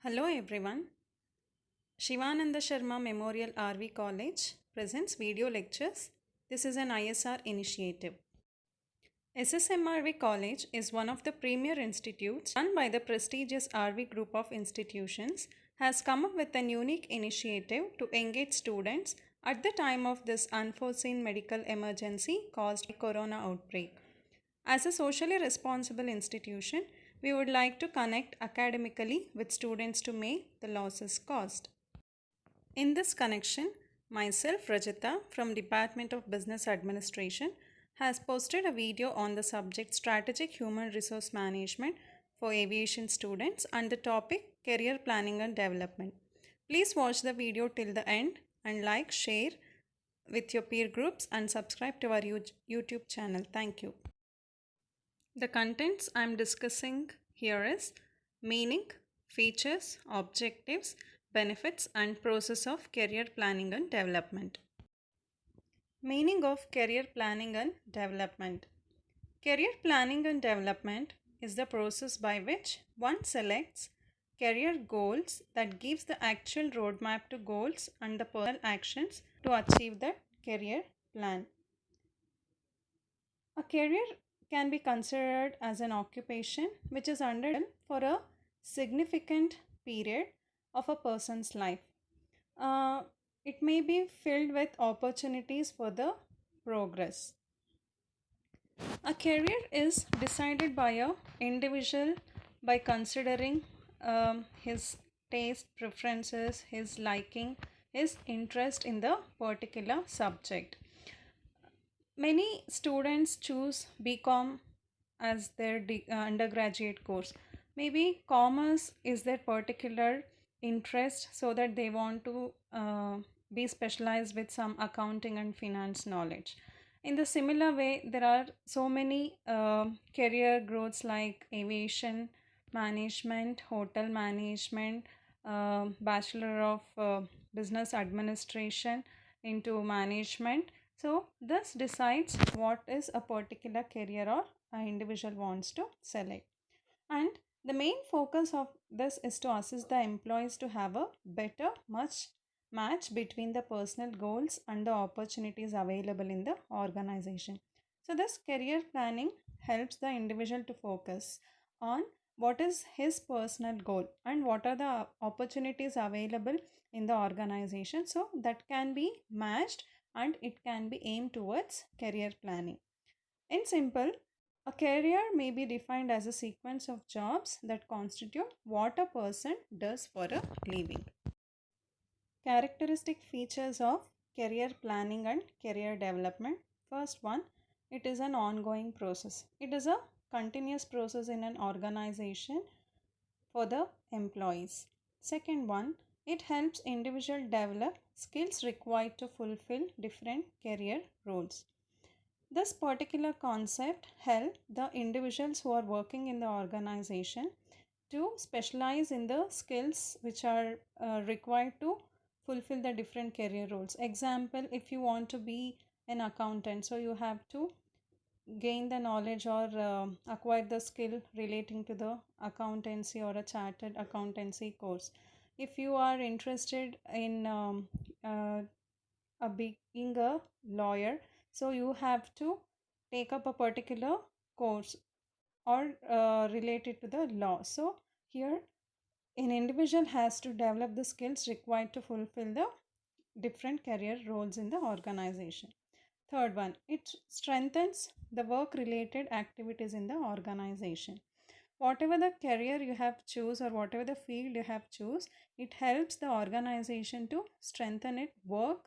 Hello everyone. Shivananda Sharma Memorial RV College presents video lectures. This is an ISR initiative. SSMRV College is one of the premier institutes run by the prestigious RV group of institutions has come up with an unique initiative to engage students at the time of this unforeseen medical emergency caused by corona outbreak. As a socially responsible institution, we would like to connect academically with students to make the losses caused. In this connection, myself Rajita from Department of Business Administration has posted a video on the subject Strategic Human Resource Management for Aviation Students and the topic Career Planning and Development. Please watch the video till the end and like, share with your peer groups and subscribe to our YouTube channel. Thank you. The contents I am discussing here is meaning, features, objectives, benefits and process of career planning and development. Meaning of career planning and development. Career planning and development is the process by which one selects career goals that gives the actual roadmap to goals and the personal actions to achieve the career plan. A career can be considered as an occupation which is undertaken for a significant period of a person's life. Uh, it may be filled with opportunities for the progress. A career is decided by a individual by considering his taste, preferences, his liking, his interest in the particular subject. Many students choose BCom as their undergraduate course. Maybe commerce is their particular interest so that they want to be specialized with some accounting and finance knowledge. In the similar way, there are so many career growths like aviation management, hotel management, Bachelor of Business Administration into management. So this decides what is a particular career or an individual wants to select. And the main focus of this is to assist the employees to have a better match between the personal goals and the opportunities available in the organization. So this career planning helps the individual to focus on what is his personal goal and what are the opportunities available in the organization, so that can be matched and it can be aimed towards career planning. In simple, a career may be defined as a sequence of jobs that constitute what a person does for a living. Characteristic features of career planning and career development. First one, it is an ongoing process. It is a continuous process in an organization for the employees. Second one, it helps individual develop skills required to fulfill different career roles. This particular concept helps the individuals who are working in the organization to specialize in the skills which are required to fulfill the different career roles. Example, if you want to be an accountant, so you have to gain the knowledge or acquire the skill relating to the accountancy or a chartered accountancy course. If you are interested in being a lawyer, so you have to take up a particular course or related to the law. So here an individual has to develop the skills required to fulfill the different career roles in the organization. Third one, it strengthens the work related activities in the organization. Whatever the career you have choose or whatever the field you have choose, it helps the organization to strengthen its work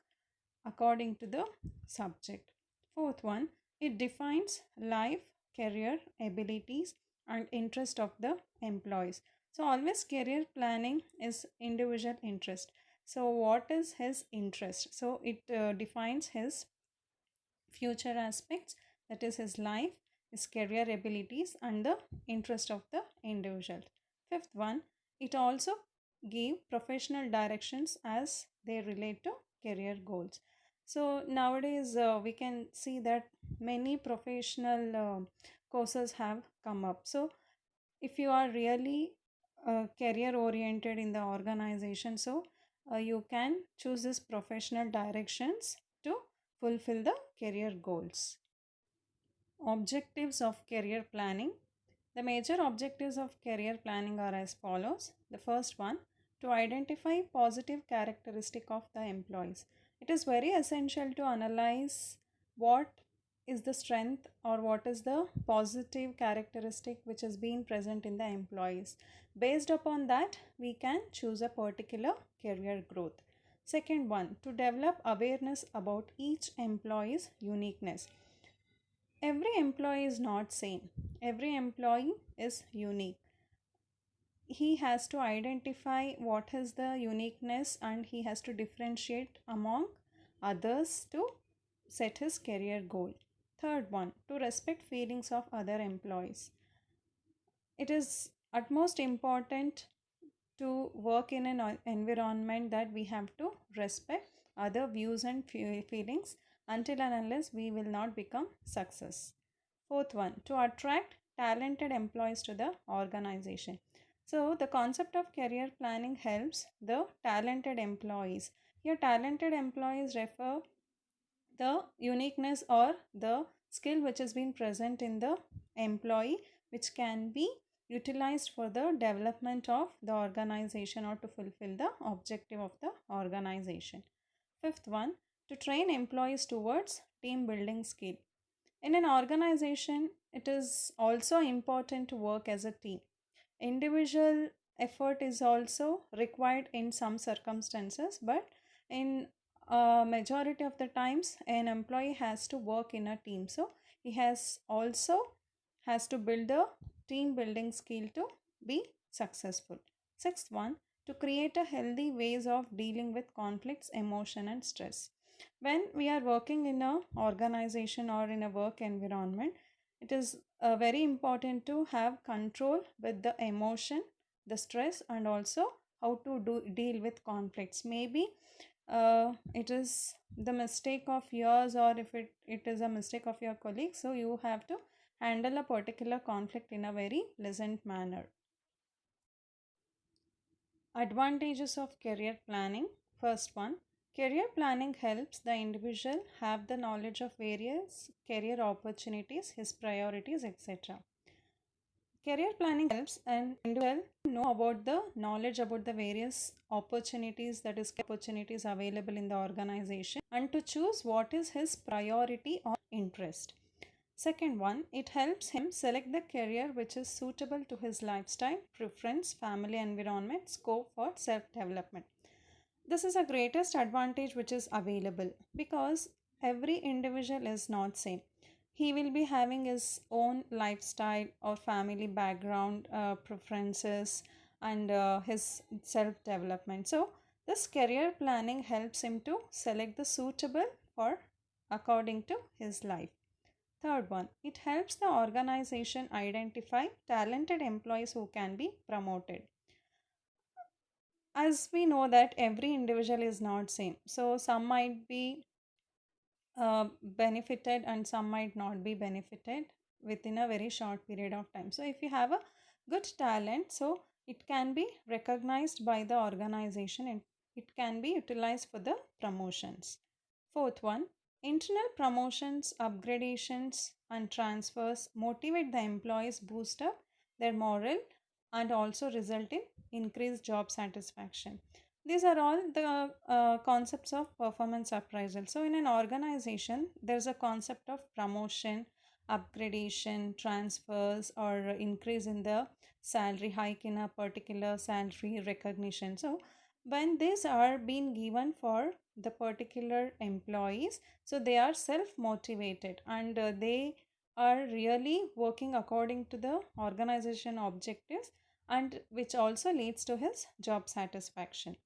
according to the subject. Fourth one, it defines life, career, abilities and interest of the employees. So always career planning is individual interest. So what is his interest? So it defines his future aspects, that is his life, his career abilities and the interest of the individual. Fifth one, it also give professional directions as they relate to career goals. So nowadays we can see that many professional courses have come up. So if you are really career oriented in the organization. So you can choose this professional directions to fulfill the career goals. Objectives of career planning. The major objectives of career planning are as follows. The first one, to identify positive characteristic of the employees. It is very essential to analyze what is the strength or what is the positive characteristic which has been present in the employees. Based upon that, we can choose a particular career growth. Second one, to develop awareness about each employee's uniqueness. Every employee is not same. Every employee is unique. He has to identify what is the uniqueness and he has to differentiate among others to set his career goal. Third one, to respect feelings of other employees. It is utmost important to work in an environment that we have to respect other views and feelings until and unless we will not become success. Fourth one, to attract talented employees to the organization. So the concept of career planning helps the talented employees. Here talented employees refer the uniqueness or the skill which has been present in the employee, which can be utilized for the development of the organization or to fulfill the objective of the organization. Fifth one, to train employees towards team building skill. In an organization, it is also important to work as a team. Individual effort is also required in some circumstances, but in a majority of the times, an employee has to work in a team. So he has also has to build a team building skill to be successful. Sixth one, to create a healthy ways of dealing with conflicts, emotion, and stress. When we are working in a organization or in a work environment, it is very important to have control with the emotion, the stress, and also how to deal with conflicts. Maybe it is the mistake of yours, or if it is a mistake of your colleague, so you have to handle a particular conflict in a very pleasant manner. Advantages of career planning. First one, career planning helps the individual have the knowledge of various career opportunities, his priorities, etc. Career planning helps an individual know about the knowledge about the various opportunities, that is opportunities available in the organization, and to choose what is his priority or interest. Second one, it helps him select the career which is suitable to his lifestyle, preference, family environment, scope for self development. This is a greatest advantage which is available because every individual is not same. He will be having his own lifestyle or family background, preferences, and his self development. So this career planning helps him to select the suitable for according to his life. Third one, it helps the organization identify talented employees who can be promoted. As we know that every individual is not same, so some might be benefited and some might not be benefited within a very short period of time. So if you have a good talent, so it can be recognized by the organization and it can be utilized for the promotions. Fourth one, internal promotions, upgradations, and transfers motivate the employees, boost up their morale, and also result in increased job satisfaction. These are all the concepts of performance appraisal. So in an organization, there's a concept of promotion, upgradation, transfers, or increase in the salary, hike in a particular salary, recognition. So when these are being given for the particular employees, so they are self motivated and they are really working according to the organization objectives, and which also leads to his job satisfaction.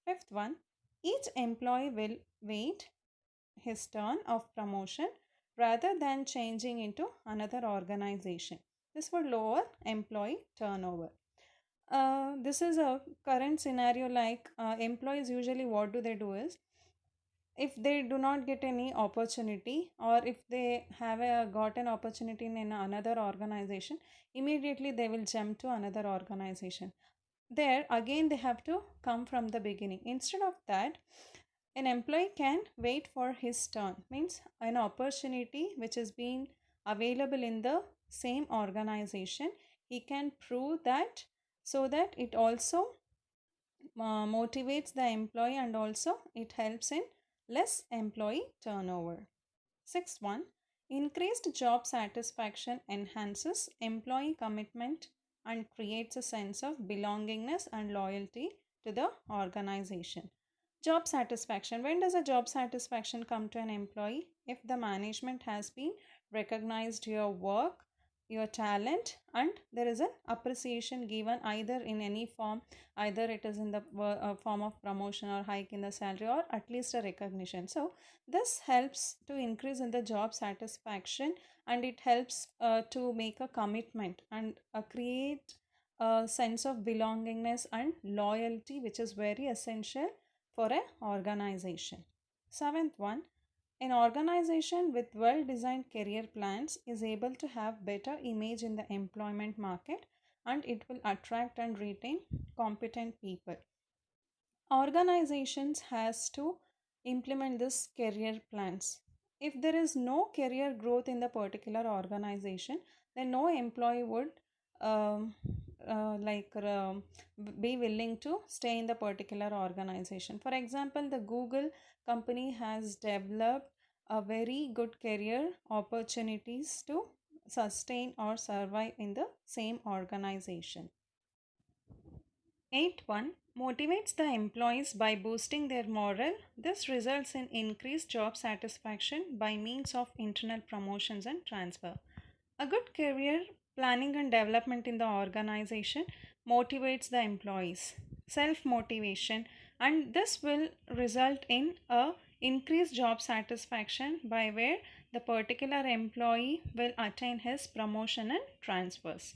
Fifth one, each employee will wait his turn of promotion rather than changing into another organization. This would lower employee turnover. This is a current scenario, like employees usually what do they do is if they do not get any opportunity, or if they have got an opportunity in another organization, immediately they will jump to another organization. There again they have to come from the beginning. Instead of that, an employee can wait for his turn, means an opportunity which is being available in the same organization, he can prove that, so that it also motivates the employee, and also it helps in less employee turnover. Sixth one, increased job satisfaction enhances employee commitment and creates a sense of belongingness and loyalty to the organization. Job satisfaction. When does a job satisfaction come to an employee? If the management has been recognized your work, your talent, and there is an appreciation given either in any form, either it is in the form of promotion or hike in the salary, or at least a recognition. So this helps to increase in the job satisfaction, and it helps to make a commitment and create a sense of belongingness and loyalty, which is very essential for an organization. Seventh one, an organization with well designed career plans is able to have better image in the employment market, and it will attract and retain competent people. Organizations has to implement this career plans. If there is no career growth in the particular organization, then no employee would um, like be willing to stay in the particular organization. For example, the Google company has developed a very good career opportunities to sustain or survive in the same organization. 8.1 motivates the employees by boosting their morale. This results in increased job satisfaction by means of internal promotions and transfer. A good career planning and development in the organization motivates the employees. Self motivation, and this will result in a increased job satisfaction by where the particular employee will attain his promotion and transfers.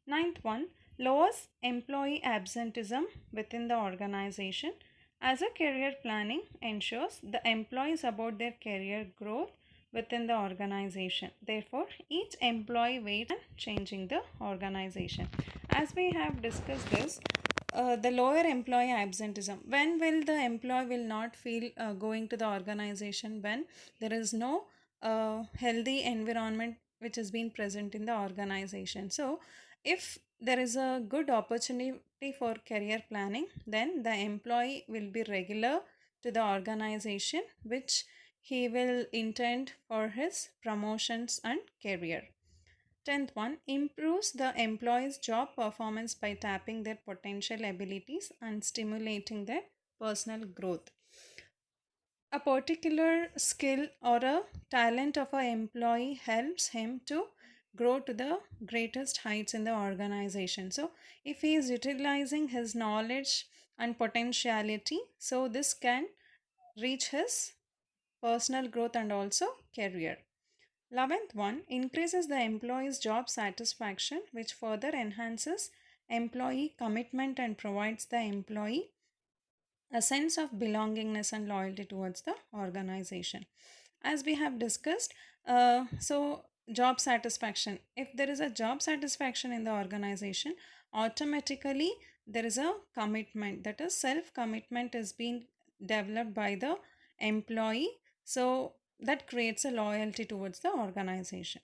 Ninth one, lowers employee absenteeism within the organization. As a career planning ensures the employees about their career growth within the organization. Therefore, each employee waits on changing the organization. As we have discussed this, the lower employee absenteeism. When will the employee will not feel going to the organization? When there is no healthy environment which has been present in the organization. So, if there is a good opportunity for career planning, then the employee will be regular to the organization, which he will intend for his promotions and career. 10th one, improves the employee's job performance by tapping their potential abilities and stimulating their personal growth. A particular skill or a talent of an employee helps him to grow to the greatest heights in the organization. So if he is utilizing his knowledge and potentiality, so this can reach his personal growth and also career. 11th one, increases the employee's job satisfaction, which further enhances employee commitment and provides the employee a sense of belongingness and loyalty towards the organization. As we have discussed, so job satisfaction. If there is a job satisfaction in the organization, automatically there is a commitment, that is self commitment is being developed by the employee. So that creates a loyalty towards the organization.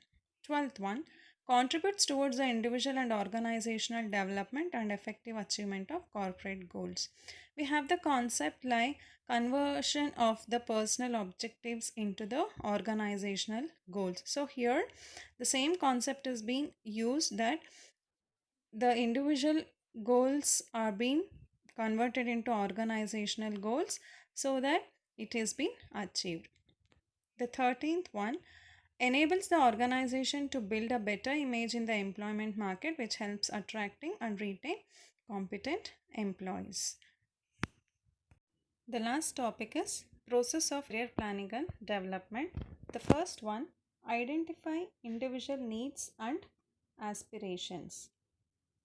12th one, contributes towards the individual and organizational development and effective achievement of corporate goals. We have the concept like conversion of the personal objectives into the organizational goals. So here the same concept is being used, that the individual goals are being converted into organizational goals, so that it has been achieved. The 13th one, enables the organization to build a better image in the employment market, which helps attracting and retain competent employees. The last topic is process of career planning and development. The first one, identify individual needs and aspirations.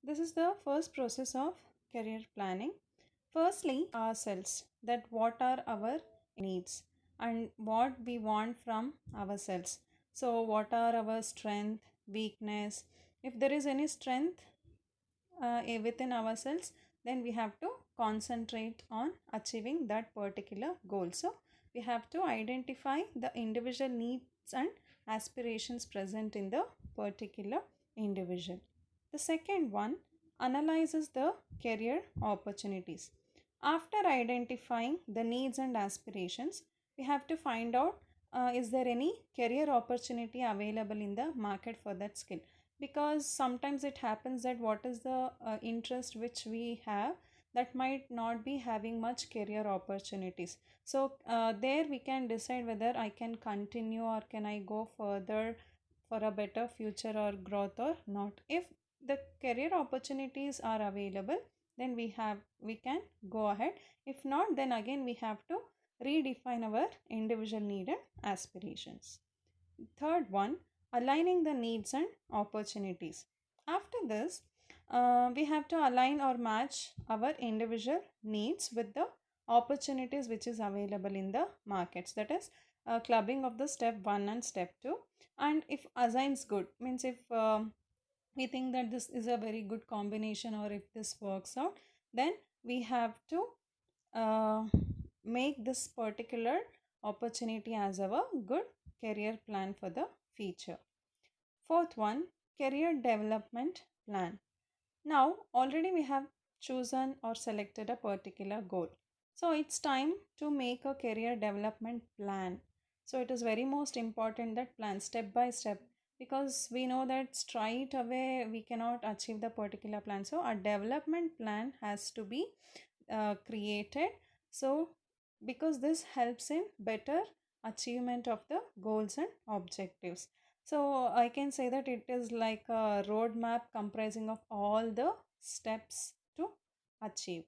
This is the first process of career planning. Firstly, ourselves, that what are our needs. and what we want from ourselves. So, what are our strength, weakness? If there is any strength within ourselves, then we have to concentrate on achieving that particular goal. So, we have to identify the individual needs and aspirations present in the particular individual. The second one analyzes the career opportunities. After identifying the needs and aspirations, we have to find out is there any career opportunity available in the market for that skill, because sometimes it happens that what is the interest which we have, that might not be having much career opportunities. So there we can decide whether I can continue or can I go further for a better future or growth or not. If the career opportunities are available, then we can go ahead. If not, then again we have to redefine our individual need and aspirations. Third one, aligning the needs and opportunities. After this, we have to align or match our individual needs with the opportunities which is available in the markets. That is clubbing of the step 1 and step 2. And if assigns good, means if we think that this is a very good combination, or if this works out, then we have to uh, make this particular opportunity as our good career plan for the future. Fourth one, career development plan. Now already we have chosen or selected a particular goal, so it's time to make a career development plan. So it is very most important that plan step by step, because we know that straight away we cannot achieve the particular plan. So a development plan has to be created. So because this helps in better achievement of the goals and objectives. So I can say that it is like a roadmap comprising of all the steps to achieve.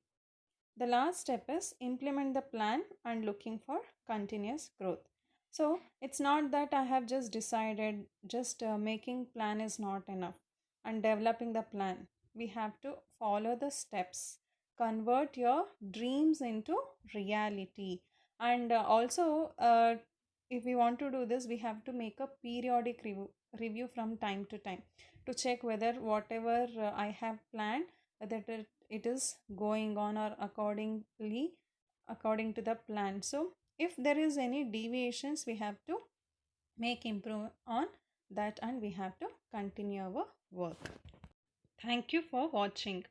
The last step is implement the plan and looking for continuous growth. So it's not that I have just decided, just making plan is not enough, and developing the plan. We have to follow the steps, convert your dreams into reality. And also, if we want to do this, we have to make a periodic review from time to time to check whether whatever I have planned, whether it is going on or according to the plan. So if there is any deviations, we have to make improve on that, and we have to continue our work. Thank you for watching.